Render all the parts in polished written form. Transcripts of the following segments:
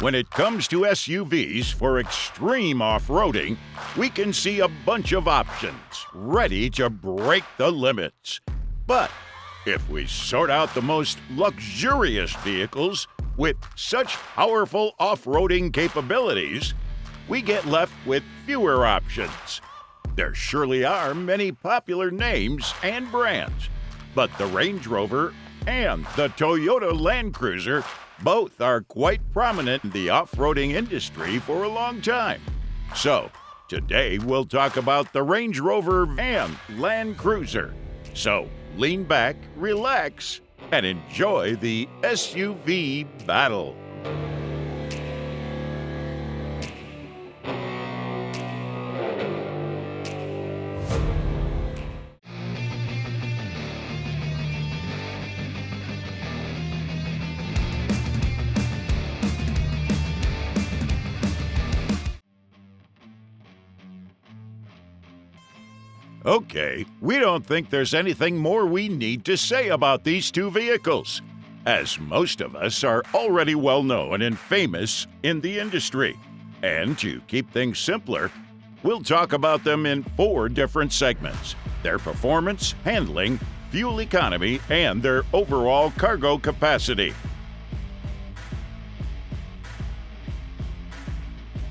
When it comes to SUVs for extreme off-roading, we can see a bunch of options ready to break the limits. But if we sort out the most luxurious vehicles with such powerful off-roading capabilities, we get left with fewer options. There surely are many popular names and brands, but the Range Rover and the Toyota Land Cruiser both are quite prominent in the off-roading industry for a long time. So, today we'll talk about the Range Rover and Land Cruiser. So, lean back, relax, and enjoy the SUV battle. Okay, we don't think there's anything more we need to say about these two vehicles, as most of us are already well known and famous in the industry. And to keep things simpler, we'll talk about them in 4 different segments: their performance, handling, fuel economy, and their overall cargo capacity.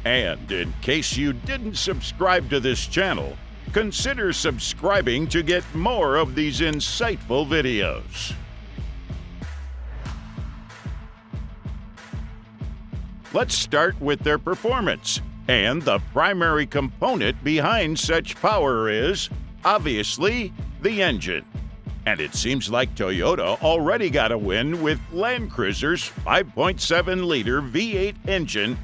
And in case you didn't subscribe to this channel, consider subscribing to get more of these insightful videos. Let's start with their performance, and the primary component behind such power is, obviously, the engine. And it seems like Toyota already got a win with Land Cruiser's 5.7-liter V8 engine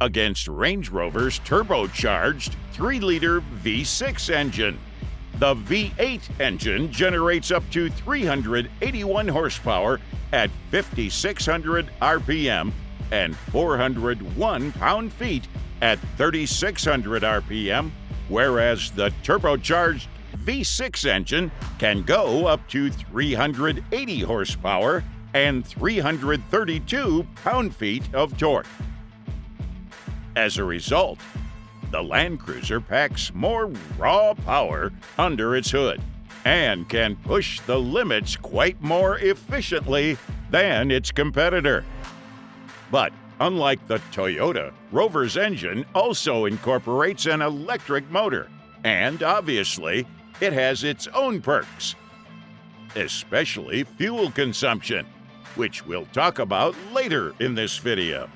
against Range Rover's turbocharged 3-liter V6 engine. The V8 engine generates up to 381 horsepower at 5,600 RPM and 401 pound-feet at 3,600 RPM, whereas the turbocharged V6 engine can go up to 380 horsepower and 332 pound-feet of torque. As a result, the Land Cruiser packs more raw power under its hood and can push the limits quite more efficiently than its competitor. But unlike the Toyota, Rover's engine also incorporates an electric motor, and obviously, it has its own perks, especially fuel consumption, which we'll talk about later in this video.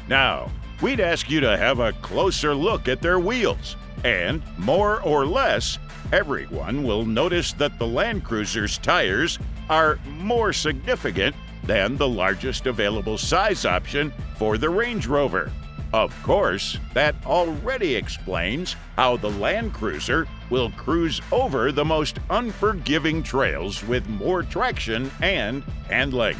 Now, we'd ask you to have a closer look at their wheels, and more or less, everyone will notice that the Land Cruiser's tires are more significant than the largest available size option for the Range Rover. Of course, that already explains how the Land Cruiser will cruise over the most unforgiving trails with more traction and handling.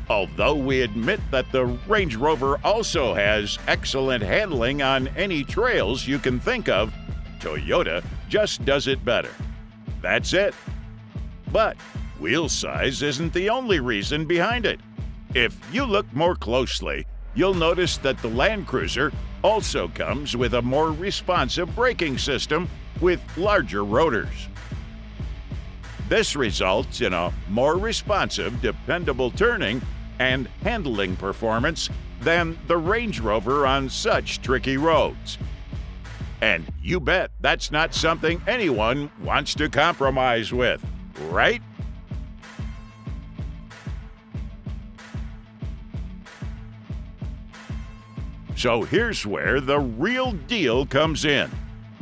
Although we admit that the Range Rover also has excellent handling on any trails you can think of, Toyota just does it better. That's it. But wheel size isn't the only reason behind it. If you look more closely, you'll notice that the Land Cruiser also comes with a more responsive braking system with larger rotors. This results in a more responsive, dependable turning and handling performance than the Range Rover on such tricky roads. And you bet that's not something anyone wants to compromise with, right? So here's where the real deal comes in.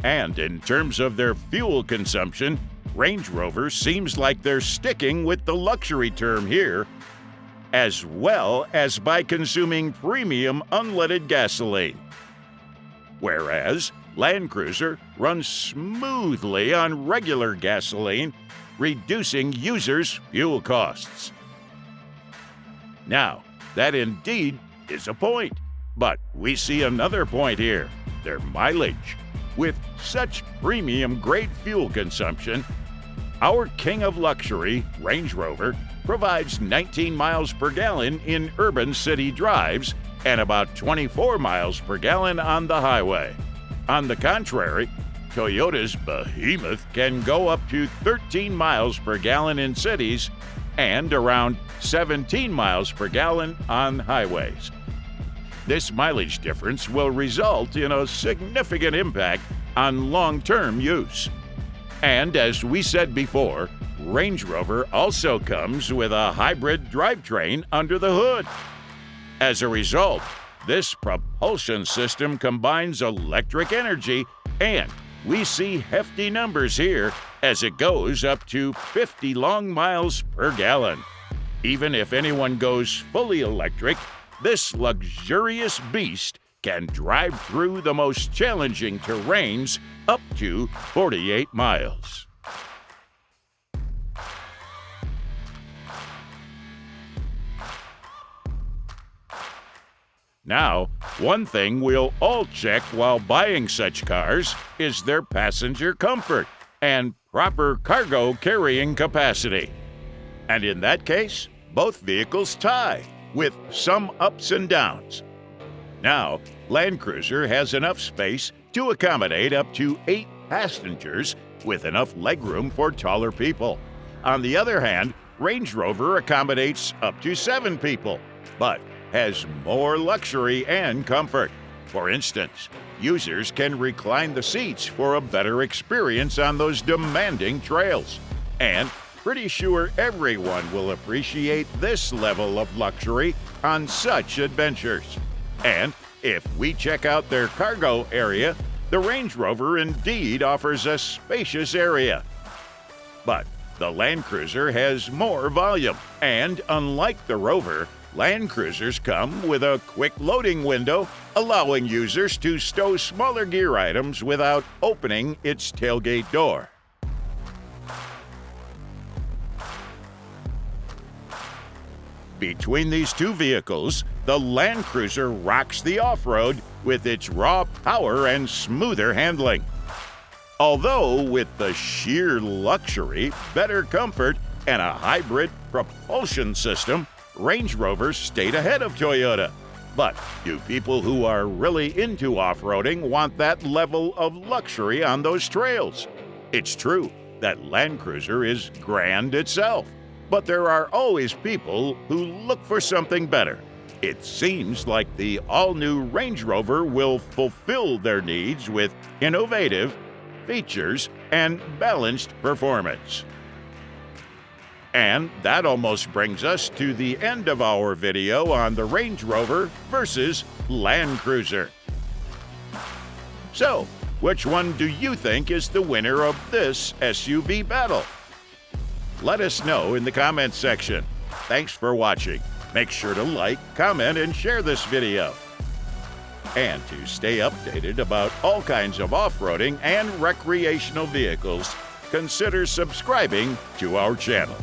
And in terms of their fuel consumption, Range Rover seems like they're sticking with the luxury term here, as well as by consuming premium unleaded gasoline. Whereas Land Cruiser runs smoothly on regular gasoline, reducing users' fuel costs. Now, that indeed is a point, but we see another point here: their mileage. With such premium-grade fuel consumption, our king of luxury, Range Rover, provides 19 miles per gallon in urban city drives and about 24 miles per gallon on the highway. On the contrary, Toyota's Behemoth can go up to 13 miles per gallon in cities and around 17 miles per gallon on highways. This mileage difference will result in a significant impact on long-term use. And as we said before, Range Rover also comes with a hybrid drivetrain under the hood. As a result, this propulsion system combines electric energy, and we see hefty numbers here as it goes up to 50 long miles per gallon. Even if anyone goes fully electric, this luxurious beast can drive through the most challenging terrains up to 48 miles. Now, one thing we'll all check while buying such cars is their passenger comfort and proper cargo carrying capacity. And in that case, both vehicles tie, with some ups and downs. Now, Land Cruiser has enough space to accommodate up to 8 passengers with enough legroom for taller people. On the other hand, Range Rover accommodates up to 7 people, but has more luxury and comfort. For instance, users can recline the seats for a better experience on those demanding trails. And pretty sure everyone will appreciate this level of luxury on such adventures. And if we check out their cargo area, the Range Rover indeed offers a spacious area. But the Land Cruiser has more volume, and unlike the Rover, Land Cruisers come with a quick loading window, allowing users to stow smaller gear items without opening its tailgate door. Between these two vehicles, the Land Cruiser rocks the off-road with its raw power and smoother handling. Although with the sheer luxury, better comfort, and a hybrid propulsion system, Range Rover stayed ahead of Toyota. But do people who are really into off-roading want that level of luxury on those trails? It's true that Land Cruiser is grand itself, but there are always people who look for something better. It seems like the all-new Range Rover will fulfill their needs with innovative features and balanced performance. And that almost brings us to the end of our video on the Range Rover versus Land Cruiser. So, which one do you think is the winner of this SUV battle? Let us know in the comments section. Thanks for watching. Make sure to like, comment, and share this video. And to stay updated about all kinds of off-roading and recreational vehicles, consider subscribing to our channel.